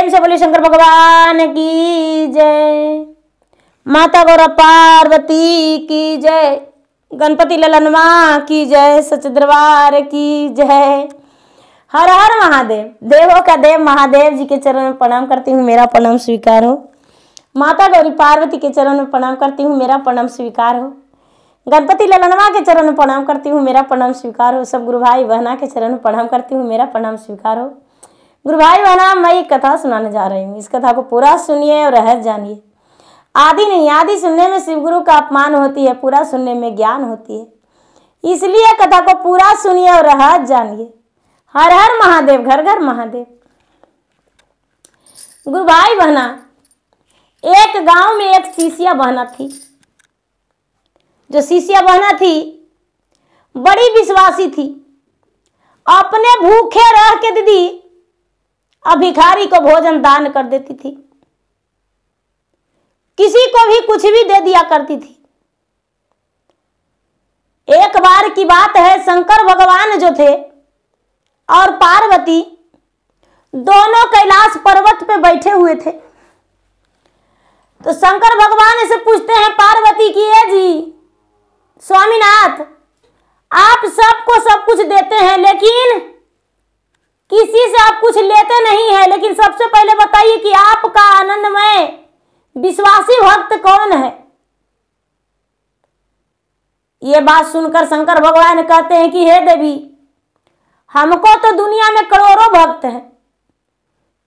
प्रेम से बोले शंकर भगवान की जय। माता गौरा पार्वती की जय। गणपति ललनवा की जय। सच दरबार की जय। हर हर महादेव। देवों का देव महादेव जी के चरण में प्रणाम करती हूँ, मेरा प्रणाम स्वीकार हो। माता गौरी पार्वती के चरण में प्रणाम करती हूँ, मेरा प्रणाम स्वीकार हो। गणपति ललनवा के चरण में प्रणाम करती हूँ, मेरा प्रणाम स्वीकार हो। सब गुरु भाई बहना के चरण में प्रणाम करती हूँ, मेरा प्रणाम स्वीकार हो। गुरु भाई बहना, मैं एक कथा सुनाने जा रही हूँ। इस कथा को पूरा सुनिए और रहस्य जानिए। आदि नहीं, आदि सुनने में शिव गुरु का अपमान होती है, पूरा सुनने में ज्ञान होती है। इसलिए कथा को पूरा सुनिए और रहस्य जानिए। हर हर महादेव, घर घर महादेव। गुरु भाई बहना, एक गांव में एक शिष्या बहना थी। जो शिष्या बहना थी बड़ी विश्वासी थी। अपने भूखे रह के दीदी भिखारी को भोजन दान कर देती थी। किसी को भी कुछ भी दे दिया करती थी। एक बार की बात है, शंकर भगवान जो थे और पार्वती दोनों कैलाश पर्वत पे बैठे हुए थे। तो शंकर भगवान से पूछते हैं पार्वती की, ए जी स्वामीनाथ, आप सबको सब कुछ देते हैं लेकिन किसी से आप कुछ लेते नहीं है। लेकिन सबसे पहले बताइए कि आपका आनंदमय विश्वासी भक्त कौन है। ये बात सुनकर शंकर भगवान कहते हैं कि हे देवी, हमको तो दुनिया में करोड़ों भक्त हैं,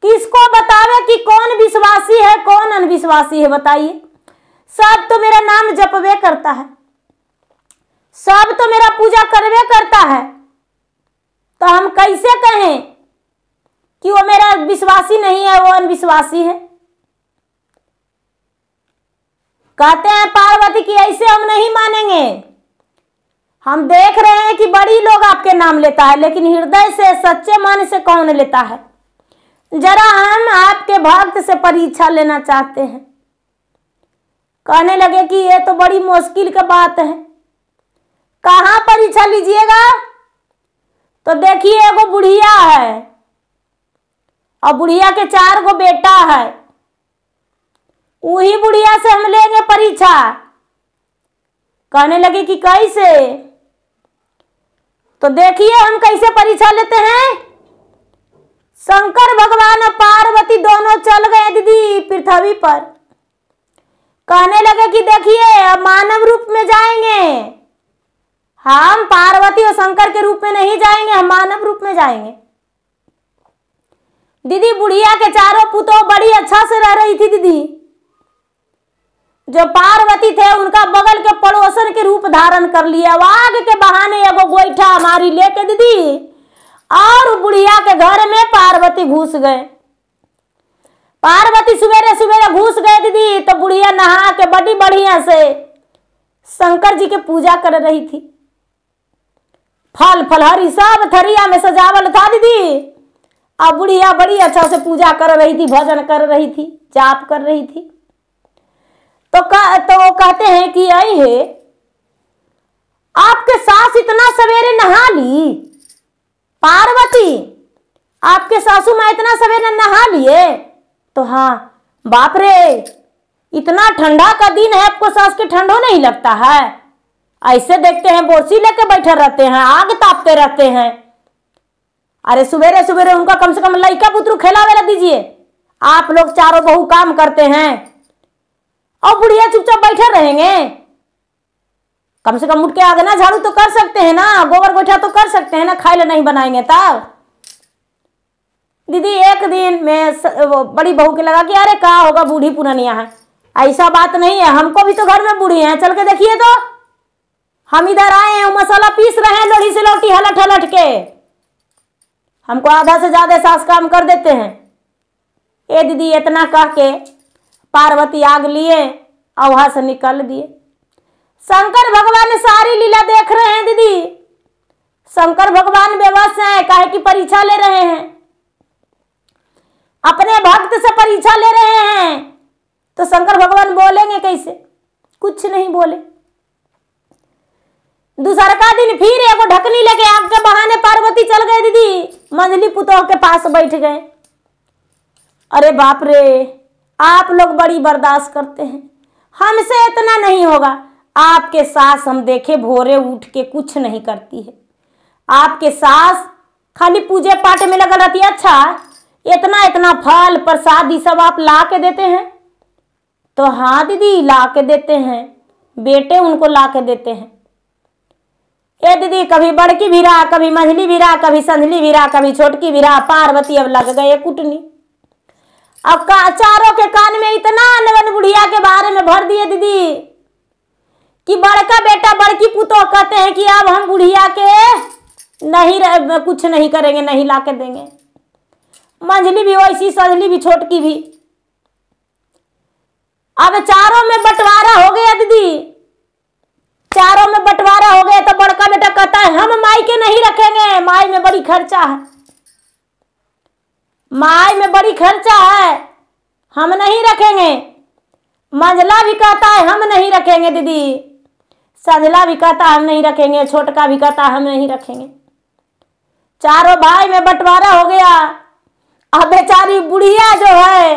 किसको बतावे कि कौन विश्वासी है कौन अनविश्वासी है, बताइए। सब तो मेरा नाम जपवे करता है, सब तो मेरा पूजा करवे करता है, तो हम कैसे कहें कि वो मेरा विश्वासी नहीं है, वो अनविश्वासी है। कहते हैं पार्वती की ऐसे हम नहीं मानेंगे। हम देख रहे हैं कि बड़ी लोग आपके नाम लेता है, लेकिन हृदय से सच्चे मन से कौन लेता है। जरा हम आपके भक्त से परीक्षा लेना चाहते हैं। कहने लगे कि ये तो बड़ी मुश्किल की बात है, कहाँ परीक्षा लीजिएगा। तो देखिए, एगो बुढ़िया है और बुढ़िया के 4 गो बेटा है, वही बुढ़िया से हम लेंगे परीक्षा। कहने लगे कि कैसे। तो देखिए हम कैसे परीक्षा लेते हैं। शंकर भगवान और पार्वती दोनों चल गए दीदी पृथ्वी पर। कहने लगे कि देखिए अब मानव रूप में जाएंगे हम, पार्वती और शंकर के रूप में नहीं जाएंगे, हम मानव रूप में जाएंगे। दीदी बुढ़िया के 4 पुतों बड़ी अच्छा से रह रही थी दीदी। जो पार्वती थे उनका बगल के पड़ोसन के रूप धारण कर लिया। वाग के बहाने एगो गोईठा हमारी लेके दीदी और बुढ़िया के घर में पार्वती घुस गए। पार्वती सवेरे सवेरे घुस गए दीदी, तो बुढ़िया नहा के बड़ी बढ़िया से शंकर जी के पूजा कर रही थी। फल फलहरी सब थरिया में सजावल था दीदी। अब बुढ़िया बड़ी अच्छा से पूजा कर रही थी, भजन कर रही थी, जाप कर रही थी। तो वो कहते हैं कि आई है आपके सास इतना सवेरे नहा ली। पार्वती, आपके सासू माँ इतना सवेरे नहा लिए। तो हाँ, बाप रे, इतना ठंडा का दिन है, आपको सास के ठंडो नहीं लगता है। ऐसे देखते हैं बोरसी लेके बैठे रहते हैं, आग तापते रहते हैं। अरे सवेरे सवेरे उनका कम से कम लइका पुत्रु खिलावे ला दीजिए। आप लोग चारों बहू काम करते हैं और बुढ़िया चुपचाप बैठे रहेंगे। कम से कम उठ के आंगना झाड़ू तो कर सकते हैं ना, गोबर गोइठा तो कर सकते हैं ना, खाए नहीं बनाएंगे तब। दीदी एक दिन में बड़ी बहू के लगा कि अरे क्या होगा, बूढ़ी पुरानिया है। ऐसा बात नहीं है, हमको भी तो घर में बूढ़ी है, चल के देखिए। तो हम इधर आए हैं, मसाला पीस रहे हैं लोढ़ी से लौटी हलट हलट के। हमको आधा से ज्यादा सास काम कर देते हैं। ए दीदी इतना कह के पार्वती आग लिए और वहां से निकल दिए। शंकर भगवान सारी लीला देख रहे हैं दीदी। शंकर भगवान बेबस हैं, काहे की परीक्षा ले रहे हैं, अपने भक्त से परीक्षा ले रहे हैं। तो शंकर भगवान बोलेंगे कैसे, कुछ नहीं बोले। दूसरा का दिन फिर एगो ढकनी लेके आग के बहाने पार्वती चल गए दीदी, मंझली पुतोह के पास बैठ गए। अरे बाप रे, आप लोग बड़ी बर्दाश्त करते हैं, हमसे इतना नहीं होगा। आपके सास हम देखे भोरे उठ के कुछ नहीं करती है, आपके सास खाली पूजे पाठ में लगा रहती है। अच्छा, इतना इतना फल प्रसाद ये सब आप ला के देते हैं? तो हाँ दीदी, ला के देते हैं, बेटे उनको ला के देते हैं। ये दीदी कभी बड़की भिरा, कभी मंझली भिरा, कभी संझली भिरा, कभी छोटकी भिरा, पार्वती अब लग गए कुटनी। अब चारों के कान में इतना नवन बुढ़िया के बारे में भर दिए दीदी कि बड़का बेटा बड़की पुतोह कहते हैं कि अब हम बुढ़िया के नहीं कुछ नहीं करेंगे, नहीं ला के देंगे। मंझली भी वैसी, संझली भी, छोटकी भी। अब चारों में बंटवारा हो गया दीदी, चारों में बंटवारा हो गया। तो बड़का बेटा कहता है हम माई के नहीं रखेंगे, माई में बड़ी खर्चा है, माई में बड़ी खर्चा है, हम नहीं रखेंगे। मंझला भी कहता है हम नहीं रखेंगे दीदी, संझला भी कहता हम नहीं रखेंगे, छोटका भी कहता हम नहीं रखेंगे। चारों भाई में बंटवारा हो गया। अब बेचारी बुढ़िया जो है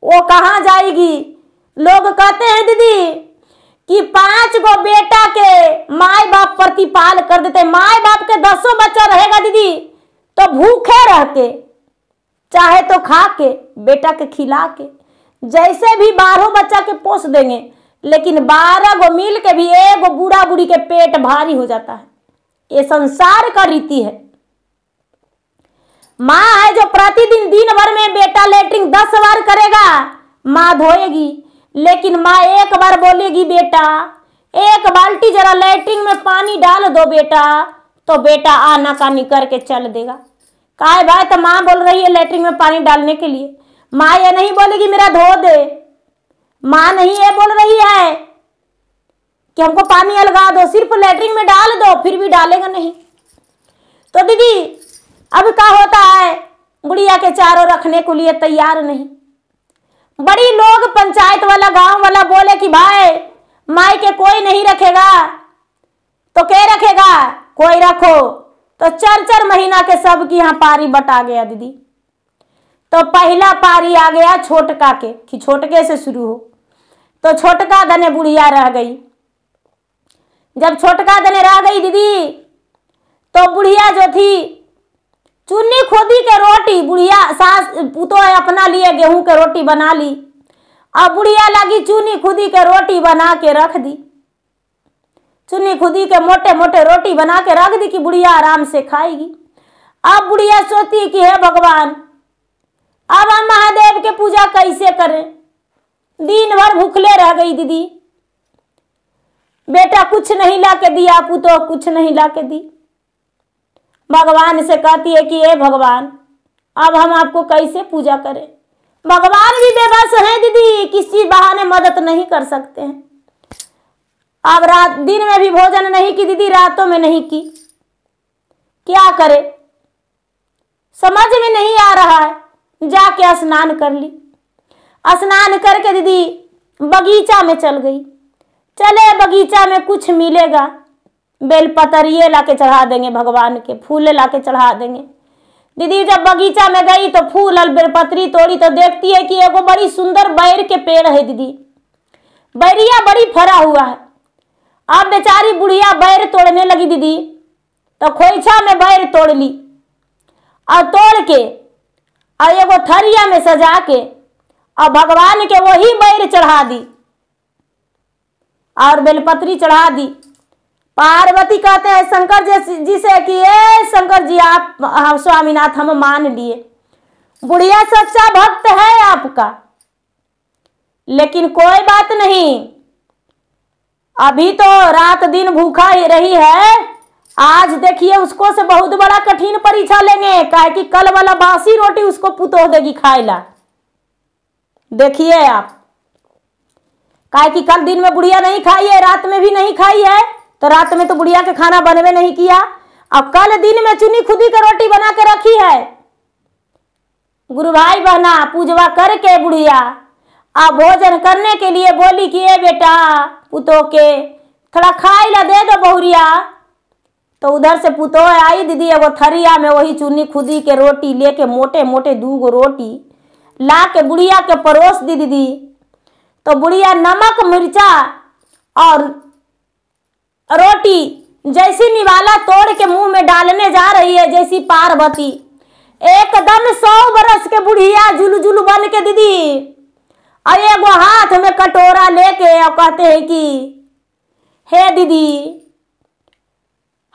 वो कहाँ जाएगी? लोग कहते हैं दीदी कि 5 गो बेटा के माई बाप प्रतिपाल कर देते। माई बाप के 10 बच्चा रहेगा दीदी तो भूखे रह के, चाहे तो खा के, बेटा के खिला के, जैसे भी 12 बच्चा के पोस देंगे, लेकिन 12 गो मिल के भी एक गो बूढ़ा बूढ़ी के पेट भारी हो जाता है। ये संसार का रीति है। माँ है जो प्रतिदिन दिन भर में बेटा लेटरिन 10 बार करेगा, माँ धोएगी, लेकिन माँ एक बार बोलेगी बेटा एक बाल्टी जरा लेटरिन में पानी डाल दो बेटा, तो बेटा आना कानी करके चल देगा। काहे भाई? तो माँ बोल रही है लेटरिन में पानी डालने के लिए, माँ ये नहीं बोलेगी मेरा धो दे। माँ नहीं ये बोल रही है कि हमको पानी अलगा दो, सिर्फ लेटरिन में डाल दो, फिर भी डालेगा नहीं। तो दीदी अब क्या होता है, बुढ़िया के चारों रखने को लिए तैयार नहीं। बड़ी लोग पंचायत वाला गांव वाला बोले कि भाई माई के कोई नहीं रखेगा, तो क्या रखेगा? कोई रखो। तो 4-4 महीना के सबकी यहाँ पारी बटा गया दीदी। तो पहला पारी आ गया छोटका के, कि छोटके से शुरू हो। तो छोटका दने बुढ़िया रह गई। जब छोटका दने रह गई दीदी, तो बुढ़िया जो थी चुन्नी खोदी के रोटी, बुढ़िया सास पुतोह अपना लिए गेहूं के रोटी बना ली। अब बुढ़िया लगी चुन्नी खुदी के रोटी बना के रख दी, चुन्नी खुदी के मोटे मोटे रोटी बना के रख दी कि बुढ़िया आराम से खाएगी। अब बुढ़िया सोचती कि हे भगवान, अब हम महादेव के पूजा कैसे करें? दिन भर भूखले रह गई दीदी। बेटा कुछ नहीं ला के दिया, पुतोह कुछ नहीं ला के दी। भगवान से कहती है कि हे भगवान, अब हम आपको कैसे पूजा करें? भगवान भी बेबस हैं दीदी, किसी बहाने मदद नहीं कर सकते हैं। अब रात दिन में भी भोजन नहीं की दीदी, रातों में नहीं की, क्या करे समझ में नहीं आ रहा है। जाके स्नान कर ली, स्नान करके दीदी बगीचा में चल गई। चले बगीचा में कुछ मिलेगा, बेलपतरिये ला के चढ़ा देंगे, भगवान के फूल ला के चढ़ा देंगे। दीदी जब बगीचा में गई तो फूल और बेलपत्री तोड़ी तो देखती है कि एगो बड़ी सुंदर बैर के पेड़ है दीदी, बैरिया बड़ी फरा हुआ है। अब बेचारी बुढ़िया बैर तोड़ने लगी दीदी, तो खोइछा में बैर तोड़ ली और तोड़ के और एगो थरिया में सजा के और भगवान के वही बैर चढ़ा दी और बेलपत्री चढ़ा दी। पार्वती कहते हैं शंकर जी से कि ए शंकर जी, आप स्वामीनाथ हम मान लिए, बुढ़िया सच्चा भक्त है आपका, लेकिन कोई बात नहीं, अभी तो रात दिन भूखा ही रही है, आज देखिए उसको से बहुत बड़ा कठिन परीक्षा लेंगे, काहे कि कल वाला बासी रोटी उसको पुतोह देगी खाए ला। देखिए आप, काहे कि कल दिन में बुढ़िया नहीं खाई है, रात में भी नहीं खाई है, तो रात में तो बुढ़िया के खाना बनवे नहीं किया, अब कल दिन में चुनी खुदी के रोटी बना के रखी है। गुरु भाई बहना पूजवा करके बुढ़िया अब भोजन करने के लिए बोली कि ए बेटा पुतोह के थोड़ा खाई ला दे दो बहुरिया। तो उधर से पुतोह आई दीदी, एगो थरिया में वही चुनी खुदी के रोटी लेके मोटे मोटे 2 गो रोटी ला के बुढ़िया के परोस दी दीदी। तो बुढ़िया नमक मिर्चा और रोटी जैसी निवाला तोड़ के मुंह में डालने जा रही है, जैसी पार्वती एकदम 100 बरस के बुढ़िया जुलू बन के दीदी, और एगो हाथ में कटोरा लेके और कहते हैं कि हे दीदी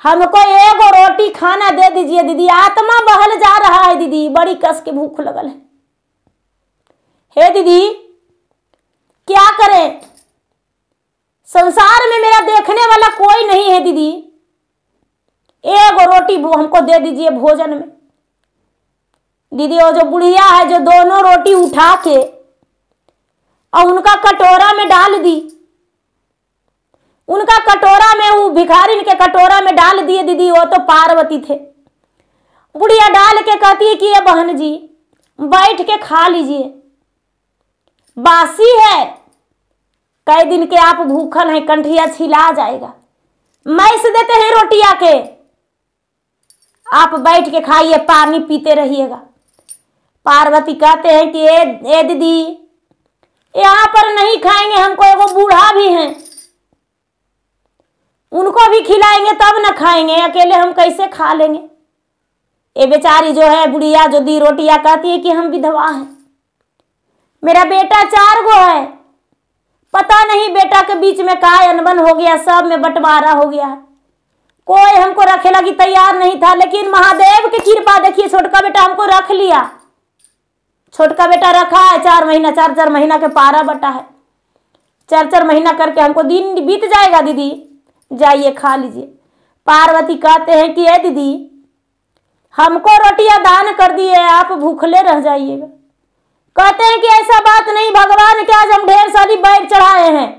हमको एगो रोटी खाना दे दीजिए दीदी, आत्मा बहल जा रहा है दीदी, बड़ी कस के भूख लगल है। हे दीदी क्या करें, संसार में मेरा देखने वाला कोई नहीं है दीदी, एगो रोटी हमको दे दीजिए भोजन में। दीदी वो जो बुढ़िया है जो दोनों रोटी उठा के और उनका कटोरा में डाल दी, उनका कटोरा में, वो भिखारिन के कटोरा में डाल दिए दीदी। वो तो पार्वती थे। बुढ़िया डाल के कहती है कि ये बहन जी बैठ के खा लीजिए, बासी है, कई दिन के आप भूखल हैं, कंठिया छिला जाएगा, मैस देते हैं रोटिया के, आप बैठ के खाइए, पानी पीते रहिएगा। पार्वती कहते हैं कि ए दीदी यहाँ पर नहीं खाएंगे, हमको एगो बूढ़ा भी हैं, उनको भी खिलाएंगे तब न खाएंगे, अकेले हम कैसे खा लेंगे। ये बेचारी जो है बुढ़िया जो दी रोटियां कहती है कि हम विधवा हैं, मेरा बेटा 4 गो है, पता नहीं बेटा के बीच में काय अनबन हो गया, सब में बंटवारा हो गया है, कोई हमको रखे लगी तैयार नहीं था, लेकिन महादेव की कृपा देखिए छोटका बेटा हमको रख लिया। छोटका बेटा रखा है 4 महीना, 4 महीना के पारा बटा है, 4 महीना करके हमको दिन बीत जाएगा दीदी, जाइए खा लीजिए। पार्वती कहते हैं कि ए दीदी हमको रोटियां दान कर दिए, आप भूखले रह जाइएगा। कहते हैं कि ऐसा बात नहीं, भगवान के आज हम ढेर सारी बैर चढ़ाए हैं,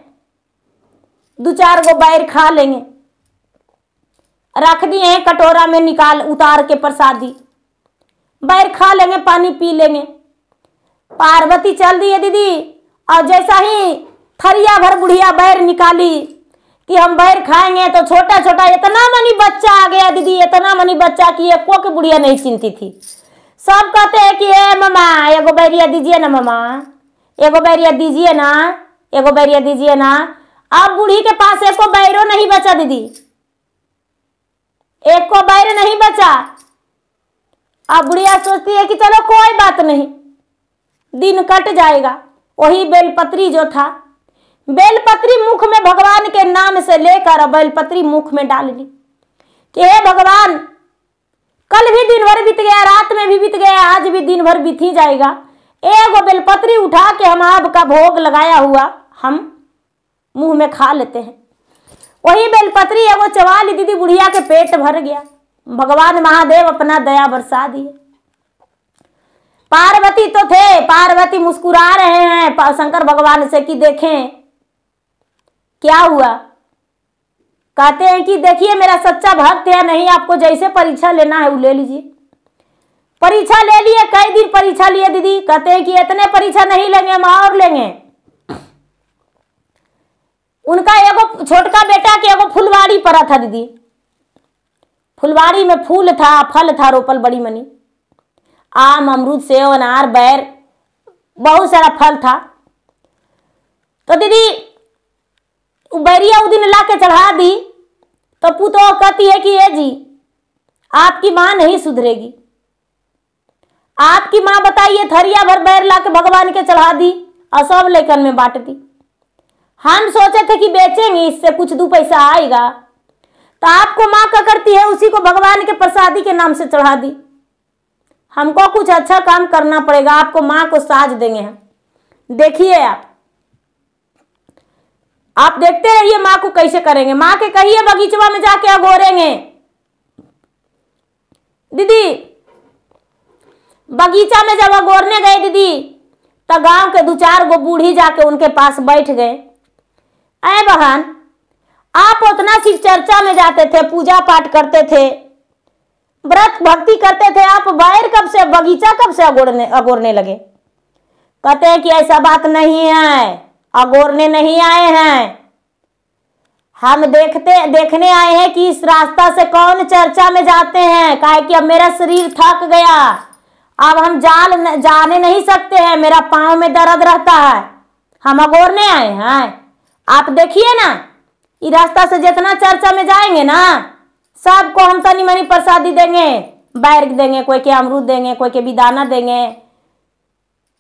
2-4 गो बैर खा लेंगे, रख दिए हैं कटोरा में, निकाल उतार के प्रसादी, बैर खा लेंगे, पानी पी लेंगे। पार्वती चल दी है दीदी, और जैसा ही थरिया भर बुढ़िया बैर निकाली कि हम बैर खाएंगे, तो छोटा छोटा इतना मनी बच्चा आ गया दीदी, इतना मनी बच्चा कि एको की बुढ़िया नहीं चिंती थी। सब कहते हैं कि ए मम्मा एगो बैरिया दीजिए ना, मम्मा एगो बैरिया दीजिए ना, एगो बैरिया दीजिए ना। अब बूढ़ी के पास एको बैरो नहीं बचा दीदी, एको बैर नहीं बचा। अब बुढ़िया सोचती है कि चलो कोई बात नहीं, दिन कट जाएगा। वही बेलपत्री जो था, बेलपत्री मुख में भगवान के नाम से लेकर बेलपत्री मुख में डाल ली कि हे भगवान कल भी दिन भर बीत गया, रात में भी बीत गया, आज भी दिन भर बीत ही जाएगा, एगो बेलपत्री उठा के हम आपका भोग लगाया हुआ हम मुंह में खा लेते हैं। वही बेलपत्री एगो चबा ली दीदी, बुढ़िया के पेट भर गया। भगवान महादेव अपना दया बरसा दिए। पार्वती तो थे, पार्वती मुस्कुरा रहे हैं शंकर भगवान से कि देखें क्या हुआ। कहते हैं कि देखिए मेरा सच्चा भक्त है नहीं, आपको जैसे परीक्षा लेना है वो ले लीजिए। परीक्षा ले लिए, कई दिन परीक्षा लिए दीदी। कहते हैं कि इतने परीक्षा नहीं लेंगे, हम और लेंगे। उनका एगो छोटका बेटा के एगो फुलवाड़ी पड़ा था दीदी, फुलवाड़ी में फूल था, फल था रोपल बड़ी मनी, आम अमरूद सेव अनार बैर बहुत सारा फल था। तो दीदी बैरिया उस दिन ला के चढ़ा दी। तो पुतो कहती है कि ये जी आपकी माँ नहीं सुधरेगी, आपकी माँ बताइए थरिया भर बैर ला के भगवान के चढ़ा दी और सब लेकन में बांट दी। हम सोचे थे कि बेचेंगे, इससे कुछ 2 पैसा आएगा, तो आपको माँ क्या करती है उसी को भगवान के प्रसादी के नाम से चढ़ा दी। हमको कुछ अच्छा काम करना पड़ेगा, आपको माँ को साज देंगे हम। देखिए आप देखते रहिए माँ को कैसे करेंगे। माँ के कहिए बगीचवा में जाके अगोरेंगे। दीदी बगीचा में जब अगोरने गए दीदी, तो गांव के 2-4 गो बूढ़ी जाके उनके पास बैठ गए। ऐ बहन आप उतना शिव चर्चा में जाते थे, पूजा पाठ करते थे, व्रत भक्ति करते थे, आप बैर कब से, बगीचा कब से अगोरने लगे? कहते हैं कि ऐसा बात नहीं है, अगोरने नहीं आए हैं, हम देखने आए हैं कि इस रास्ता से कौन चर्चा में जाते हैं। काहे कि अब मेरा शरीर थक गया, अब हम जाने नहीं सकते हैं, मेरा पाँव में दर्द रहता है, हम अगोरने आए हैं। आप देखिए ना, इस रास्ता से जितना चर्चा में जाएंगे ना, सबको हम तनी मनी प्रसादी देंगे, बैर देंगे, कोई के अमरूद देंगे, कोई के बिदाना देंगे,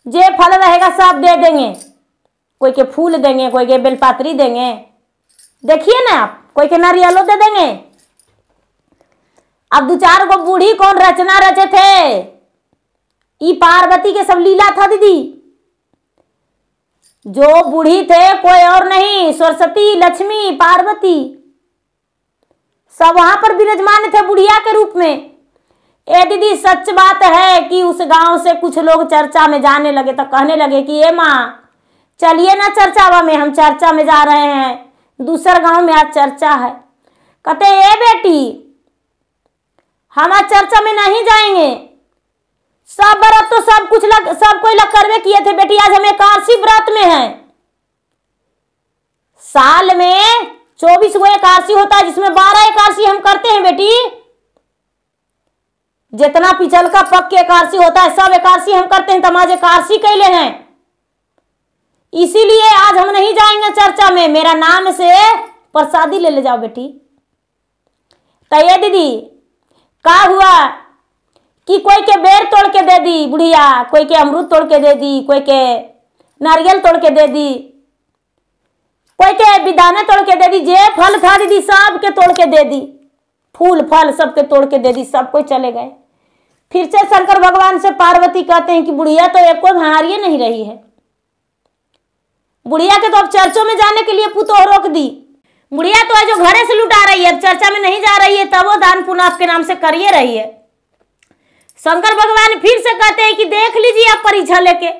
जे फल रहेगा सब दे देंगे, कोई के फूल देंगे, कोई के बेलपात्री देंगे। देखिए ना आप, कोई के नारियलो दे देंगे। अब 2-4 गो बूढ़ी कौन रचना रचे थे, ई पार्वती के सब लीला था दीदी। जो बूढ़ी थे कोई और नहीं, सरस्वती, लक्ष्मी, पार्वती सब वहां पर विराजमान थे बुढ़िया के रूप में। ए दीदी सच बात है कि उस गांव से कुछ लोग चर्चा में जाने लगे तो कहने लगे कि ए माँ चलिए ना चर्चा में, हम चर्चा में जा रहे हैं, दूसर गांव में आज चर्चा है। कहते ए बेटी हम आज चर्चा में नहीं जाएंगे, सब व्रत तो सब कोई लग करवे किए थे बेटी, आज हम एकादशी व्रत में हैं। साल में 24 गो एकादशी होता है, जिसमें 12 एकादशी हम करते हैं बेटी। जितना पिछल का पक के एकादशी होता है सब एकादशी हम करते हैं, तमाज एकादशी कैले हैं, इसीलिए आज हम नहीं जाएंगे चर्चा में, मेरा नाम से प्रसादी ले जाओ बेटी। तो ये दीदी का हुआ कि कोई के बेर तोड़ के दे दी बुढ़िया, कोई के अमरूद तोड़ के दे दी, कोई के नारियल तोड़ के दे दी, कोई के बिदाने तोड़ के दे दी, जे फल था दीदी सब के तोड़ के दे दी, फूल फल सबके तोड़ के दे दी, सब कोई चले गए। फिर से शंकर भगवान से पार्वती कहते हैं कि बुढ़िया तो एक कोई भारिये नहीं रही है, बुढ़िया के तो अब चर्चों में जाने के लिए पुतोह रोक दी, बुढ़िया तो है जो घरे से लुटा रही है, अब चर्चा में नहीं जा रही है, तब वो दान पुण्य आपके नाम से करिए रही है। शंकर भगवान फिर से कहते हैं कि देख लीजिए आप परीक्षा लेके,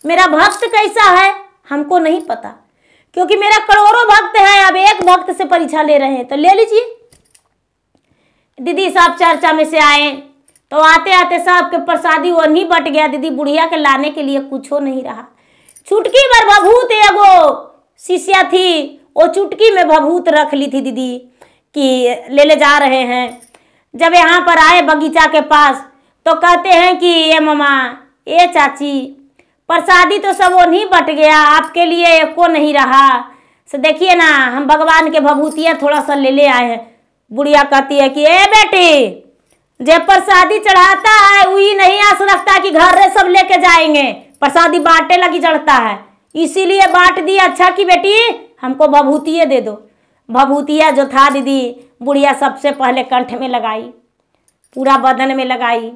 मेरा भक्त कैसा है हमको नहीं पता, क्योंकि मेरा करोड़ों भक्त है, अब एक भक्त से परीक्षा ले रहे हैं, तो ले लीजिए। दीदी साहब चर्चा में से आए तो आते आते साहब के प्रसादी वो नहीं बट गया दीदी, बुढ़िया के लाने के लिए कुछ हो नहीं रहा। चुटकी भर भभूत एगो शिष्या थी, वो चुटकी में भभूत रख ली थी दीदी कि ले जा रहे हैं। जब यहाँ पर आए बगीचा के पास तो कहते हैं कि ये मामा ये चाची प्रसादी तो सब वो नहीं बट गया, आपके लिए एको नहीं रहा, तो देखिए ना हम भगवान के भभूतिया थोड़ा सा ले आए हैं। बुढ़िया कहती है कि ए बेटी जे प्रसादी चढ़ाता है वही नहीं आस रखता कि घर रे सब लेके जाएंगे, प्रसादी बांटे लगी चढ़ता है, इसीलिए बांट दी। अच्छा कि बेटी हमको भभूतिया दे दो। भभूतिया जो था दीदी बुढ़िया सबसे पहले कंठ में लगाई, पूरा बदन में लगाई,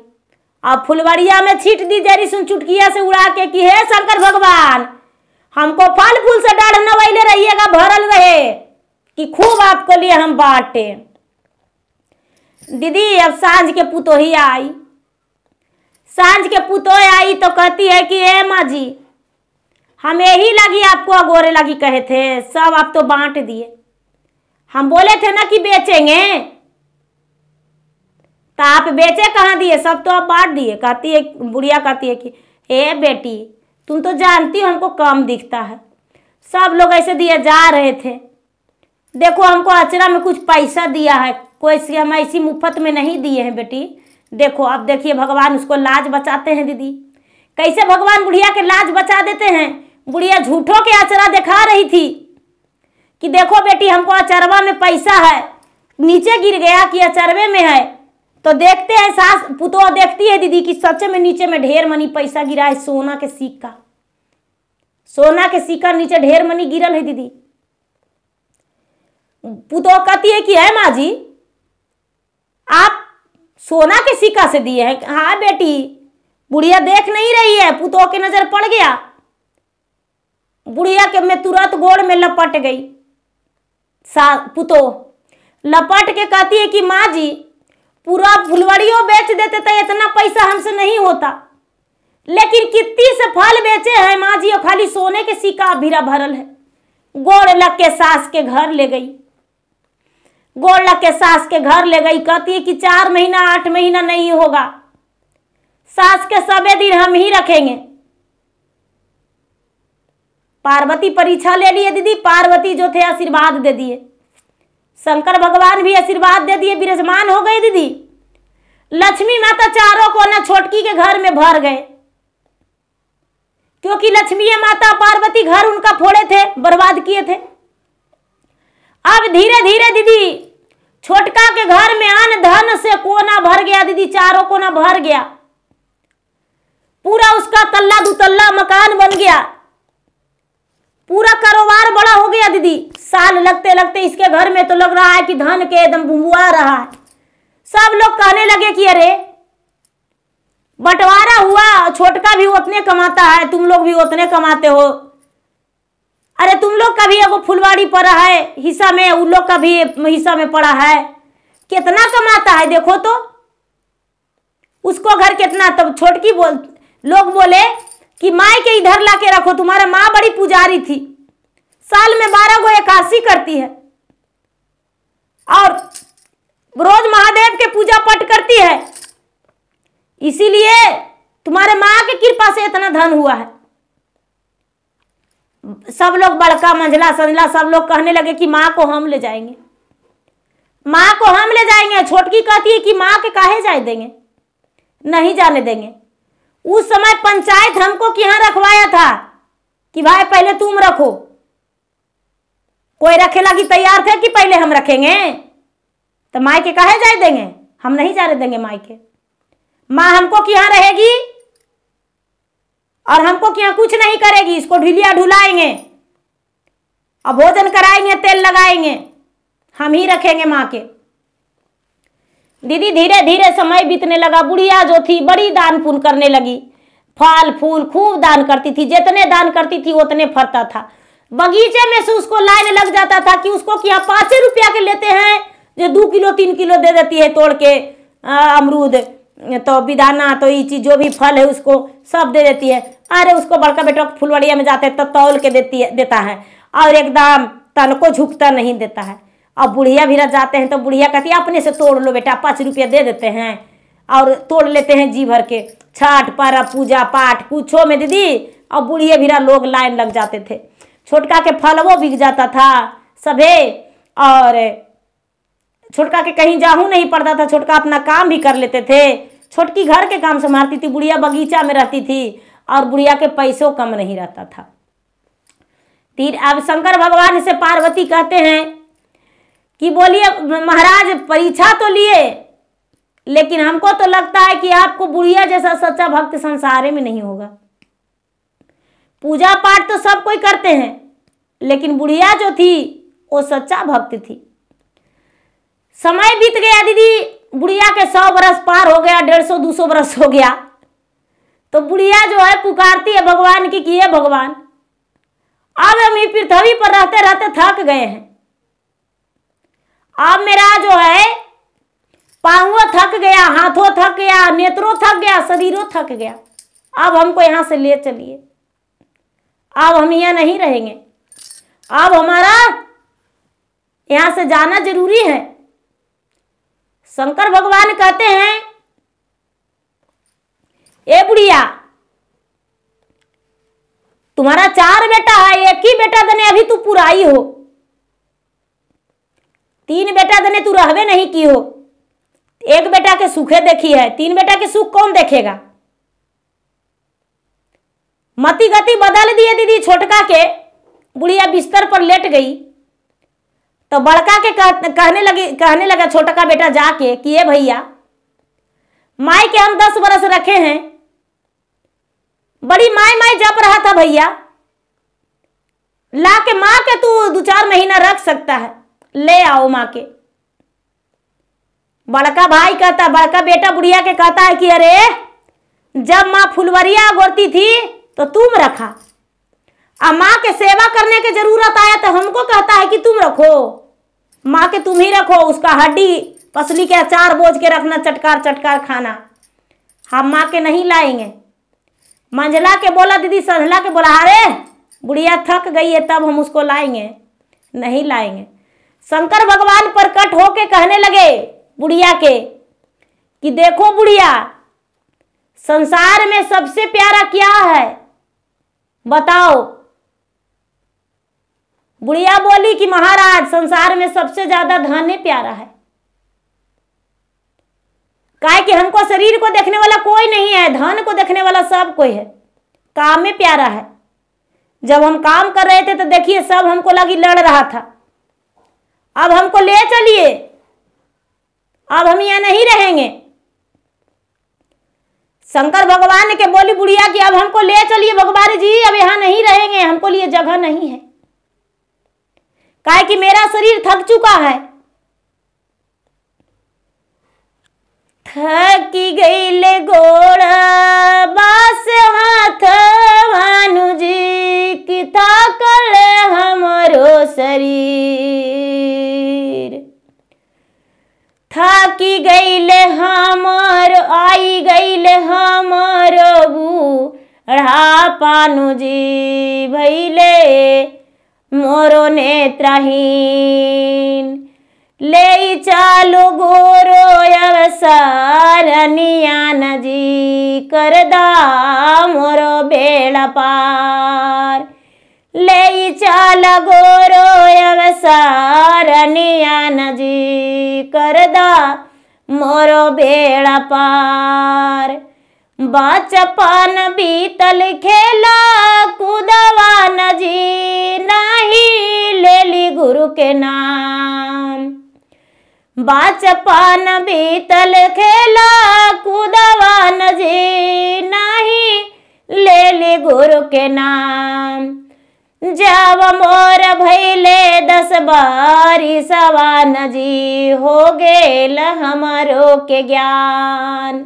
अब फुलवड़िया में छीट दी जरी सुन चुटकिया से उड़ा के कि हे शंकर भगवान हमको फल फूल से डाढ़ नवैले रहिएगा, भरल रहे कि खूब आपको लिए हम बांटे। दीदी अब सांझ के पुतोही आई, सांझ के पुतोह आई तो कहती है कि ए माँ जी हम यही लगी आपको अगोरे लगी कहे थे, सब आप तो बांट दिए, हम बोले थे ना कि बेचेंगे, तो आप बेचे कहाँ दिए, सब तो आप बांट दिए। कहती है बुढ़िया कहती है कि ए बेटी तुम तो जानती हो हमको कम दिखता है, सब लोग ऐसे दिए जा रहे थे, देखो हमको अचरा में कुछ पैसा दिया है, कोई से हम ऐसी मुफ्त में नहीं दिए हैं बेटी, देखो अब देखिए भगवान उसको लाज बचाते हैं। दीदी कैसे भगवान बुढ़िया के लाज बचा देते हैं। बुढ़िया झूठों के अचरा दिखा रही थी कि देखो बेटी हमको अचरवा में पैसा है, नीचे गिर गया कि अचरवे में है, तो देखते हैं सास पुतोह देखती है दीदी कि सच में नीचे में ढेर मनी पैसा गिरा है, सोना के सिक्का, सोना के सिक्का नीचे ढेर मनी गिरल है। दीदी पुतोह कहती है कि है माँ जी आप सोना के सिक्का से दिए हैं। हाँ बेटी, बुढ़िया देख नहीं रही है, पुतोह के नजर पड़ गया, बुढ़िया के में तुरंत गोड़ में लपट गई। पुतोह लपट के कहती है कि माँ जी पूरा फुलवड़ियों बेच देते तो इतना पैसा हमसे नहीं होता, लेकिन कितनी से फल बेचे हैं माँ जी, और खाली सोने के सिक्का भीरा भरल है। गोड़ लग के सास के घर ले गई, गोड़ लग के सास के घर ले गई, कहती है कि 4 महीना 8 महीना नहीं होगा, सास के सबे दिन हम ही रखेंगे। पार्वती परीक्षा ले लिए दीदी, पार्वती जो थे आशीर्वाद दे दिए, शंकर भगवान भी आशीर्वाद दे दिए, विराजमान हो गए दीदी। लक्ष्मी माता चारों कोना छोटकी के घर में भर गए, क्योंकि लक्ष्मी माता पार्वती घर उनका फोड़े थे, बर्बाद किए थे। अब धीरे धीरे दीदी छोटका के घर में अन्न धन से कोना भर गया दीदी, चारों कोना भर गया, पूरा उसका तल्ला दुतल्ला मकान बन गया, पूरा कारोबार बड़ा हो गया दीदी। साल लगते लगते इसके घर में तो लग रहा है कि धन के एकदम बुंबुआ रहा है। सब लोग कहने लगे कि अरे बंटवारा हुआ, छोटका भी उतने कमाता है, तुम लोग भी उतने कमाते हो, अरे तुम लोग का भी एगो फुलवाड़ी पड़ा है हिस्सा में, उन लोग का भी हिस्सा में पड़ा है, कितना कमाता है देखो तो, उसको घर कितना। तब छोटकी लोग बोले कि माई के इधर लाके रखो, तुम्हारा माँ बड़ी पुजारी थी, साल में 12 गो एकादशी करती है और रोज महादेव के पूजा पाठ करती है, इसीलिए तुम्हारे माँ की कृपा से इतना धन हुआ है। सब लोग बड़का मंझला संझला सब लोग कहने लगे कि माँ को हम ले जाएंगे, माँ को हम ले जाएंगे। छोटकी कहती है कि माँ के काहे जाए देंगे, नहीं जाने देंगे। उस समय पंचायत हमको यहाँ रखवाया था कि भाई पहले तुम रखो, कोई रखे लगी तैयार थे कि पहले हम रखेंगे, तो माई के काहे जाए देंगे, हम नहीं जाने देंगे माई के। माँ हमको यहाँ रहेगी और हमको यहाँ कुछ नहीं करेगी, इसको ढिलिया ढुलाएंगे और भोजन कराएंगे, तेल लगाएंगे, हम ही रखेंगे माँ के। दीदी धीरे धीरे समय बीतने लगा। बुढ़िया जो थी बड़ी दान पुण्य करने लगी, फल फूल खूब दान करती थी, जितने दान करती थी उतने फरता था। बगीचे में से उसको लाइन लग जाता था कि उसको क्या 5 रुपया के लेते हैं जो 2 किलो 3 किलो दे देती है तोड़ के, अमरूद तो बिदाना तो ये चीज जो भी फल है उसको सब दे देती है। अरे उसको बड़का बेटा फुलवड़िया में जाते तो तौल के देता है और एकदम तन को झुकता नहीं देता है। अब बुढ़िया भी जाते हैं तो बुढ़िया कहती है अपने से तोड़ लो बेटा, 5 रुपया दे देते हैं और तोड़ लेते हैं जी भर के। छठ पर्व पूजा पाठ कुछो में दीदी अब बुढ़िया भीरा लोग लाइन लग जाते थे। छोटका के फलवो बिक जाता था सभे, और छोटका के कहीं जाहू नहीं पड़ता था, छोटका अपना काम भी कर लेते थे। छोटकी घर के काम संभालती थी, बुढ़िया बगीचा में रहती थी और बुढ़िया के पैसों कम नहीं रहता था। फिर अब शंकर भगवान से पार्वती कहते हैं कि बोलिए महाराज परीक्षा तो लिए, लेकिन हमको तो लगता है कि आपको बुढ़िया जैसा सच्चा भक्त संसार में नहीं होगा। पूजा पाठ तो सब कोई करते हैं, लेकिन बुढ़िया जो थी वो सच्चा भक्त थी। समय बीत गया दीदी, बुढ़िया के 100 बरस पार हो गया, 150-200 बरस हो गया, तो बुढ़िया जो है पुकारती है भगवान की कि हे भगवान अब हम ये पृथ्वी पर रहते रहते थक गए हैं, अब मेरा जो है पाँव थक गया, हाथों थक गया, नेत्रों थक गया, शरीरों थक गया, अब हमको यहाँ से ले चलिए, अब हम यहाँ नहीं रहेंगे, अब हमारा यहाँ से जाना जरूरी है। शंकर भगवान कहते हैं ए बुढ़िया तुम्हारा 4 बेटा है, एक ही बेटा दने अभी तू पुराई हो, 3 बेटा दने तू रहवे नहीं की हो, एक बेटा के सुखे देखी है, 3 बेटा के सुख कौन देखेगा। मति गति बदल दिए दीदी छोटका के। बुढ़िया बिस्तर पर लेट गई तो बड़का के कहने लगा छोटका बेटा जाके कि ये भैया माई के हम 10 बरस रखे हैं, बड़ी माई माई जप रहा था भैया, ला के माँ के तू 2-4 महीना रख सकता है, ले आओ माँ के। बड़का भाई कहता, बड़का बेटा बुढ़िया के कहता है कि अरे जब माँ फुलवरिया गोरती थी तो तुम रखा, अब माँ के सेवा करने की जरूरत आया तो हमको कहता है कि तुम रखो, माँ के तुम ही रखो, उसका हड्डी पसली के अचार बोझ के रखना, चटकार चटकार खाना, हम माँ के नहीं लाएंगे। मंझला के बोला दीदी, संझला के बोला अरे बुढ़िया थक गई है तब हम उसको लाएंगे, नहीं लाएंगे। शंकर भगवान प्रकट होके कहने लगे बुढ़िया के कि देखो बुढ़िया संसार में सबसे प्यारा क्या है बताओ। बुढ़िया बोली कि महाराज संसार में सबसे ज्यादा धन प्यारा है। काहे कि हमको शरीर को देखने वाला कोई नहीं है, धन को देखने वाला सब कोई है। काम में प्यारा है। जब हम काम कर रहे थे तो देखिए सब हमको लगी लड़ रहा था। अब हमको ले चलिए, अब हम यहाँ नहीं रहेंगे। शंकर भगवान के बोली बुढ़िया कि अब हमको ले चलिए भगवान जी, अब यहाँ नहीं रहेंगे, हमको लिए जगह नहीं है, काहे कि मेरा शरीर थक चुका है। थकी गईले गोड़ा बास हाथ भानु जी कि थाकल हमरो शरीर। थाकी गईले हमर आई गईले हमरो बूढ़ा पानु जी भैले मोरो नेत्रहीन। ले चालो गोरो अवसर नियान जी करदा मोरो बेड़ा पार। ले चाल गोरो अवसर नियान जी करदा मोरो बेड़ा पार। बचपन बीतल खेला कूदवान जी नहीं लेली गुरु के नाम। बचपन बीतल खेला कूदवान जी नहीं लेली गुरु के नाम। जब मोर भैले 10 बरिसवान जी हो गेल हमरो के ज्ञान।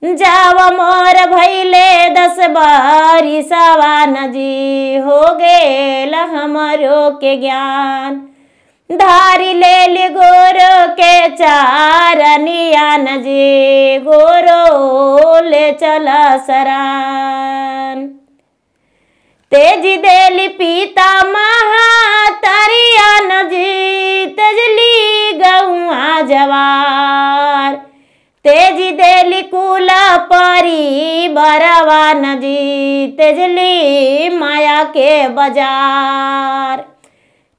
जब मोर भैले 10 बरिसवान जी हो गेल हमरो के ज्ञान। धारी ले गोरो के चारनियान जी गोरो ले चला सरान। तेजी देली पीता महातरियान जी तेजली गौआ जवार। तेजी देली कुल परी बरवान जी तेजली माया के बाजार।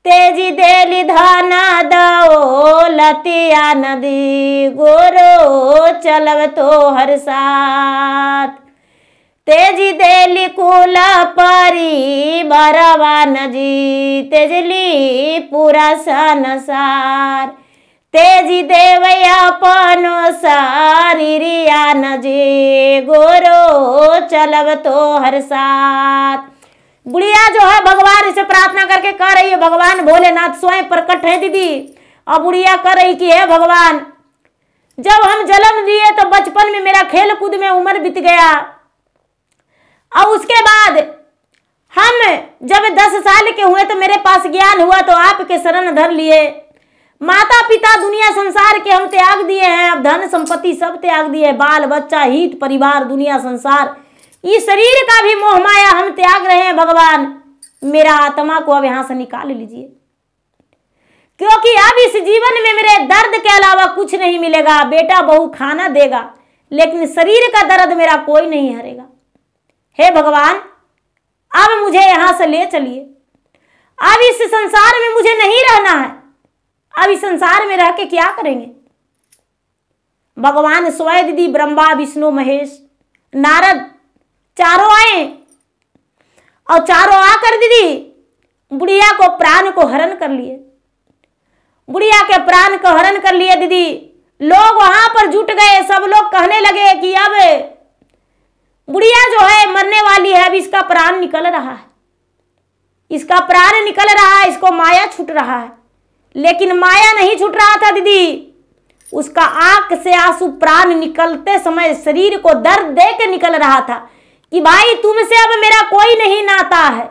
तेजी देली धाना दौलतिया नदी गोरो चलब तो हर साथ। तेजी देली कुल परी बरवान जी तेजली पूरा संसार। तेजी देवया पनो सारिया नजी गोरो चलब तो हर साथ। बुढ़िया जो है भगवान से प्रार्थना करके कह रही है, भगवान भोलेनाथ स्वयं प्रकट है दीदी। और बुढ़िया कह रही कि हे भगवान, जब हम जन्म लिए तो बचपन में मेरा खेल कूद में उम्र बीत गया, और उसके बाद हम जब 10 साल के हुए तो मेरे पास ज्ञान हुआ तो आपके शरण धर लिए। माता पिता दुनिया संसार के हम त्याग दिए हैं, अब धन संपत्ति सब त्याग दिए, बाल बच्चा हित परिवार दुनिया संसार इस शरीर का भी मोह माया हम त्याग रहे हैं। भगवान मेरा आत्मा को अब यहाँ से निकाल लीजिए, क्योंकि अब इस जीवन में मेरे दर्द के अलावा कुछ नहीं मिलेगा। बेटा बहू खाना देगा लेकिन शरीर का दर्द मेरा कोई नहीं हरेगा। हे भगवान अब मुझे यहाँ से ले चलिए, अब इस संसार में मुझे नहीं रहना है। अब इस संसार में रह के क्या करेंगे। भगवान स्वयं दीदी ब्रह्मा विष्णु महेश नारद चारों आए, और चारों आकर दीदी बुढ़िया को प्राण को हरण कर लिए। बुढ़िया के प्राण को हरण कर लिए दीदी। लोग वहां पर जुट गए, सब लोग कहने लगे कि अब बुढ़िया जो है मरने वाली है, अब इसका प्राण निकल रहा है, इसका प्राण निकल रहा है, इसको माया छूट रहा है। लेकिन माया नहीं छूट रहा था दीदी, उसका आंख से आंसू प्राण निकलते समय शरीर को दर्द दे के निकल रहा था कि भाई तुमसे अब मेरा कोई नहीं नाता है।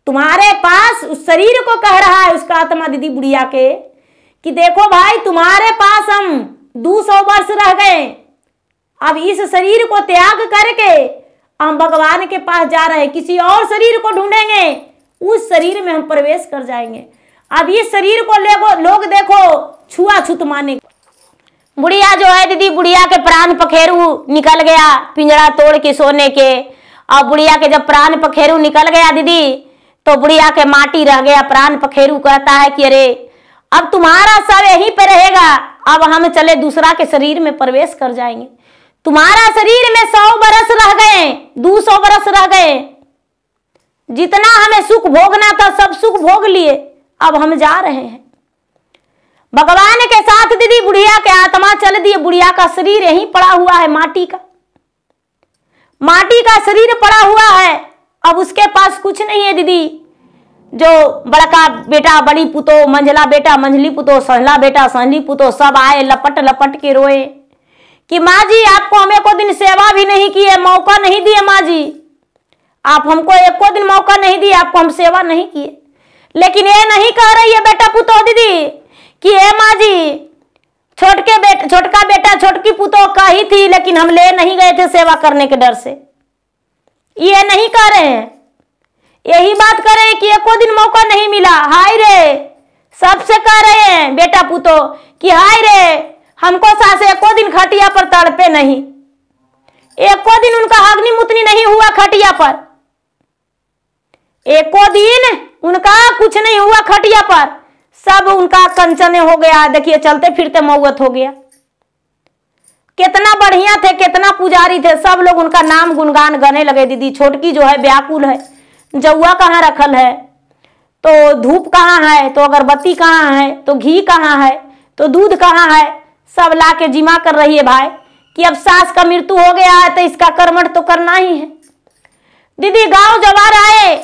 तुम्हारे पास उस शरीर को कह रहा है उसका आत्मा दीदी बुढ़िया के कि देखो भाई तुम्हारे पास हम 200 वर्ष रह गए, अब इस शरीर को त्याग करके हम भगवान के पास जा रहे हैं, किसी और शरीर को ढूंढेंगे, उस शरीर में हम प्रवेश कर जाएंगे। अब इस शरीर को लोग देखो छुआछूत माने। बुढ़िया जो है दीदी बुढ़िया के प्राण पखेरु निकल गया पिंजरा तोड़ के सोने के। और बुढ़िया के जब प्राण पखेरु निकल गया दीदी तो बुढ़िया के माटी रह गया। प्राण पखेरु कहता है कि अरे अब तुम्हारा सब यहीं पे रहेगा, अब हम चले दूसरा के शरीर में प्रवेश कर जाएंगे। तुम्हारा शरीर में 100 बरस रह गए, 200 बरस रह गए, जितना हमें सुख भोगना था सब सुख भोग लिए, अब हम जा रहे हैं भगवान के साथ। दीदी बुढ़िया के आत्मा चल दिए, बुढ़िया का शरीर यहीं पड़ा हुआ है, माटी का शरीर पड़ा हुआ है। अब उसके पास कुछ नहीं है दीदी। जो बड़का बेटा बड़ी पुतो, मंझला बेटा मंझली पुतो, संझला बेटा संझली पुतो, सब आए लपट लपट के रोए कि माँ जी आपको हम एको दिन सेवा भी नहीं किए, मौका नहीं दिए माँ जी, आप हमको एको दिन मौका नहीं दिए, आपको हम सेवा नहीं किए। लेकिन ये नहीं कह रही है बेटा पुतो दीदी कि हे माँ जी छोटका बेटा छोटकी पुतो कही थी, लेकिन हम ले नहीं गए थे सेवा करने के डर से। ये नहीं कह रहे हैं, यही बात कर रहे हैं कि एको दिन मौका नहीं मिला। हाय रे, सबसे कह रहे हैं बेटा पुतो कि हाय रे हमको सास एको दिन खटिया पर तड़पे नहीं, एको दिन उनका अग्नि मुतनी नहीं हुआ खटिया पर, एको दिन उनका कुछ नहीं हुआ खटिया पर, सब उनका कंचन हो गया। देखिए चलते फिरते मौत हो गया। कितना बढ़िया थे, कितना पुजारी थे, सब लोग उनका नाम गुणगान गाने लगे। दीदी छोटकी जो है व्याकुल है, जौआ कहाँ रखल है, तो धूप कहाँ है, तो अगरबत्ती कहाँ है, तो घी कहाँ है, तो दूध कहाँ है, सब ला के जिमा कर रही है भाई कि अब सास का मृत्यु हो गया है तो इसका कर्मठ तो करना ही है। दीदी गांव जवार आए,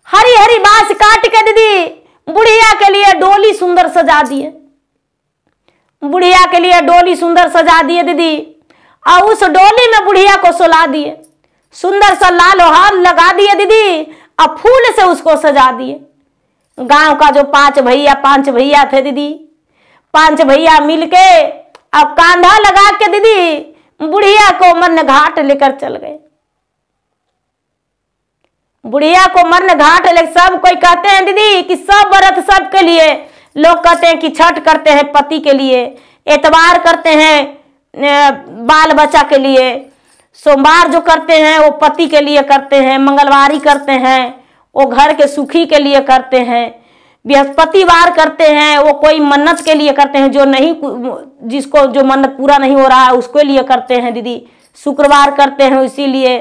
हरी हरी बांस काट के दीदी बुढ़िया के लिए डोली सुंदर सजा दिए, बुढ़िया के लिए डोली सुंदर सजा दिए दीदी। और उस डोली में बुढ़िया को सुला दिए, सुंदर सा लाल हार लगा दिए दीदी, और फूल से उसको सजा दिए। गांव का जो पांच भैया थे दीदी, 5 भैया मिलके अब कांधा लगा के दीदी बुढ़िया को मरन घाट लेकर चल गए। बुढ़िया को मरन घाट ले, सब कोई कहते हैं दीदी कि सब व्रत सबके लिए, लोग कहते हैं कि छठ करते हैं पति के लिए, एतवार करते हैं बाल बच्चा के लिए, सोमवार जो करते हैं वो पति के लिए करते हैं, मंगलवारी करते हैं वो घर के सुखी के लिए करते हैं, बृहस्पतिवार करते हैं वो कोई मन्नत के लिए करते हैं, जो नहीं जिसको जो मन्नत पूरा नहीं हो रहा है उसके लिए करते हैं दीदी। शुक्रवार करते हैं इसीलिए,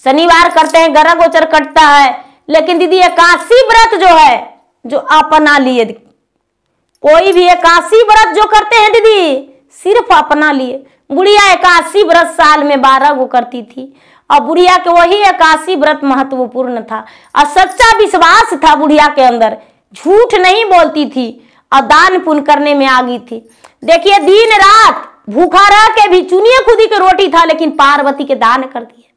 शनिवार करते हैं ग्रह गोचर कटता है। लेकिन दीदी एकादशी व्रत जो है, जो अपना लिए, कोई भी एकादशी व्रत जो करते हैं दीदी सिर्फ अपना लिए। बुढ़िया एकादशी व्रत साल में 12 गो करती थी, और बुढ़िया के वही एकादशी व्रत महत्वपूर्ण था, और सच्चा विश्वास था बुढ़िया के अंदर, झूठ नहीं बोलती थी, और दान पुण्य करने में आगी थी। देखिए दिन रात भूखा रह के भी चुनिए खुदी की रोटी था, लेकिन पार्वती के दान कर दिए,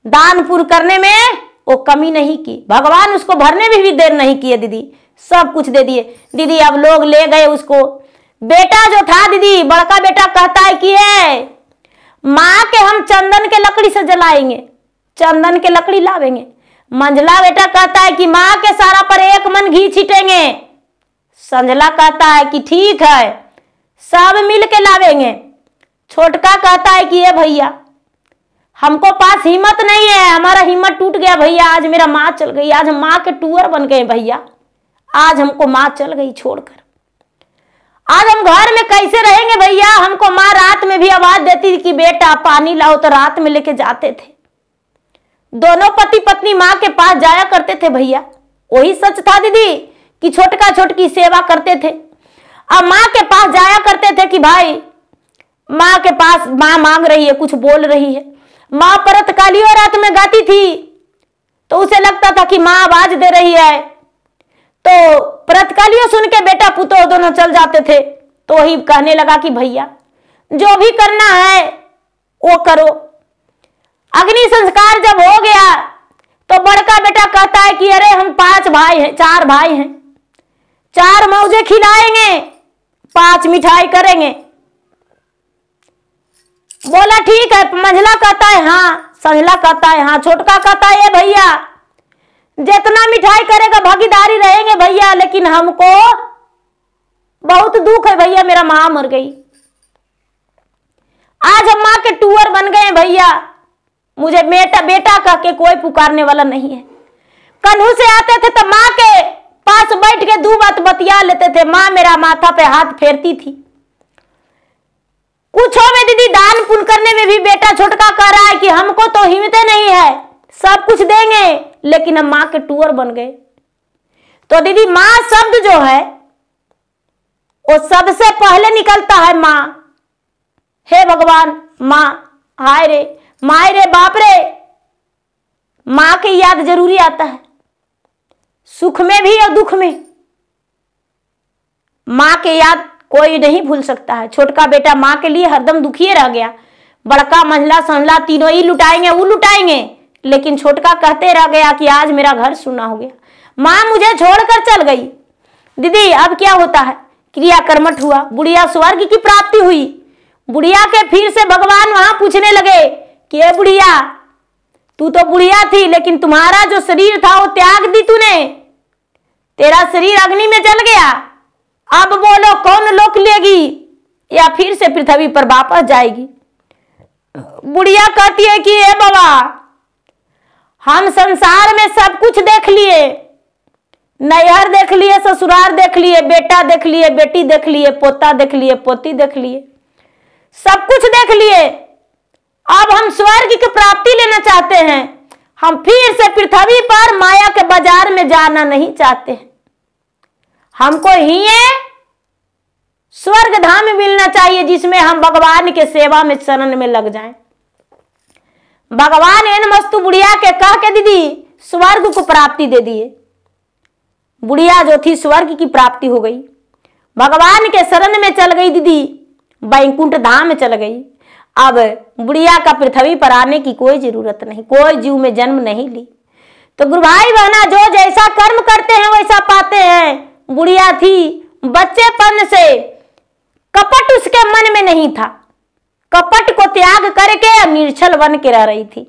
दान पुण्य करने में वो कमी नहीं की, भगवान उसको भरने में भी देर नहीं किए दीदी, सब कुछ दे दिए दीदी। अब लोग ले गए उसको। बेटा जो था दीदी, बड़का बेटा कहता है कि है माँ के हम चंदन के लकड़ी से जलाएंगे, चंदन के लकड़ी लावेंगे। मंझला बेटा कहता है कि माँ के सारा पर 1 मन घी छीटेंगे। संझला कहता है कि ठीक है सब मिल के लावेंगे। छोटका कहता है कि ये भैया हमको पास हिम्मत नहीं है, हमारा हिम्मत टूट गया भैया, आज मेरा माँ चल गई, आज हम माँ के टूअर बन गए भैया, आज हमको माँ चल गई छोड़कर, आज हम घर में कैसे रहेंगे भैया। हमको माँ रात में भी आवाज देती थी कि बेटा पानी लाओ, तो रात में लेके जाते थे। दोनों पति पत्नी माँ के पास जाया करते थे भैया। वही सच था दीदी कि छोटका छोटकी सेवा करते थे, अब माँ के पास जाया करते थे कि भाई माँ के पास माँ मांग रही है, कुछ बोल रही है। माँ परत कालियों रात में गाती थी, तो उसे लगता था कि माँ आवाज दे रही है, तो परतकालियों सुन के बेटा पुतो दोनों चल जाते थे। तो वही कहने लगा कि भैया जो भी करना है वो करो। अग्नि संस्कार जब हो गया तो बड़का बेटा कहता है कि अरे हम 4 भाई हैं, 4 मौजे खिलाएंगे, 5 मिठाई करेंगे। बोला ठीक है। मंझला कहता है हाँ, संझला कहता है हाँ, छोटका कहता है ये भैया जितना मिठाई करेगा भागीदारी रहेंगे भैया, लेकिन हमको बहुत दुख है भैया, मेरा माँ मर गई, आज हम माँ के टूअर बन गए भैया, मुझे बेटा कह के कोई पुकारने वाला नहीं है। कन्हू से आते थे तो माँ के पास बैठ के 2 बात बतिया लेते थे। माँ मेरा माथा पे हाथ फेरती थी। कुछ हो में दीदी दान पुण्य करने में भी बेटा छोटका कह रहा है कि हमको तो हिम्मत नहीं है, सब कुछ देंगे, लेकिन हम माँ के टूअर बन गए। तो दीदी माँ शब्द जो है वो सबसे पहले निकलता है माँ। हे भगवान, माँ, हाय रे, माय रे, बाप रे, माँ की याद जरूरी आता है, सुख में भी और दुख में। माँ की याद कोई नहीं भूल सकता है। छोटका बेटा माँ के लिए हरदम दुखी रह गया। बड़का मंझला संझला तीनों ही लुटाएंगे, वो लुटाएंगे, लेकिन छोटका कहते रह गया कि आज मेरा घर सुना हो गया, माँ मुझे छोड़कर चल गई। दीदी अब क्या होता है, क्रिया कर्मठ हुआ, बुढ़िया स्वर्ग की प्राप्ति हुई। बुढ़िया के फिर से भगवान वहां पूछने लगे कि ए बुढ़िया, तू तो बुढ़िया थी, लेकिन तुम्हारा जो शरीर था वो त्याग दी तूने, तेरा शरीर अग्नि में जल गया। अब बोलो कौन लोक लेगी या फिर से पृथ्वी पर वापस जाएगी। बुढ़िया कहती है कि ए बाबा, हम संसार में सब कुछ देख लिए, नैहर देख लिए, ससुराल देख लिए, बेटा देख लिए, बेटी देख लिए, पोता देख लिए, पोती देख लिए, सब कुछ देख लिए। अब हम स्वर्ग की प्राप्ति लेना चाहते हैं। हम फिर से पृथ्वी पर माया के बाजार में जाना नहीं चाहते हैं। हमको ही स्वर्ग धाम मिलना चाहिए जिसमें हम भगवान के सेवा में शरण में लग जाएं। भगवान एन मस्तु बुढ़िया के कह के दीदी स्वर्ग को प्राप्ति दे दिए। बुढ़िया जो थी स्वर्ग की प्राप्ति हो गई, भगवान के शरण में चल गई दीदी, वैकुंठ धाम में चल गई। अब बुढ़िया का पृथ्वी पर आने की कोई जरूरत नहीं, कोई जीव में जन्म नहीं ली। तो गुरु भाई बहना, जो जैसा कर्म करते हैं वैसा पाते हैं। बुढ़िया थी, बच्चेपन से कपट उसके मन में नहीं था, कपट को त्याग करके निर्छल बन के रह रही थी।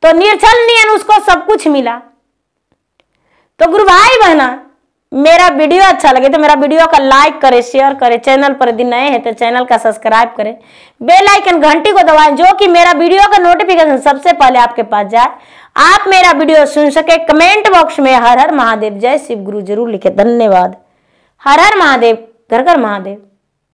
तो निर्छल नियन उसको सब कुछ मिला। तो गुरु भाई बहना, मेरा वीडियो अच्छा लगे तो मेरा वीडियो का लाइक करें, शेयर करें, चैनल पर यदि नए हैं तो चैनल का सब्सक्राइब करें, बेल आइकन घंटी को दबाएं, जो कि मेरा वीडियो का नोटिफिकेशन सबसे पहले आपके पास जाए, आप मेरा वीडियो सुन सके। कमेंट बॉक्स में हर हर महादेव, जय शिव गुरु जरूर लिखे। धन्यवाद। हर हर महादेव, घर घर महादेव।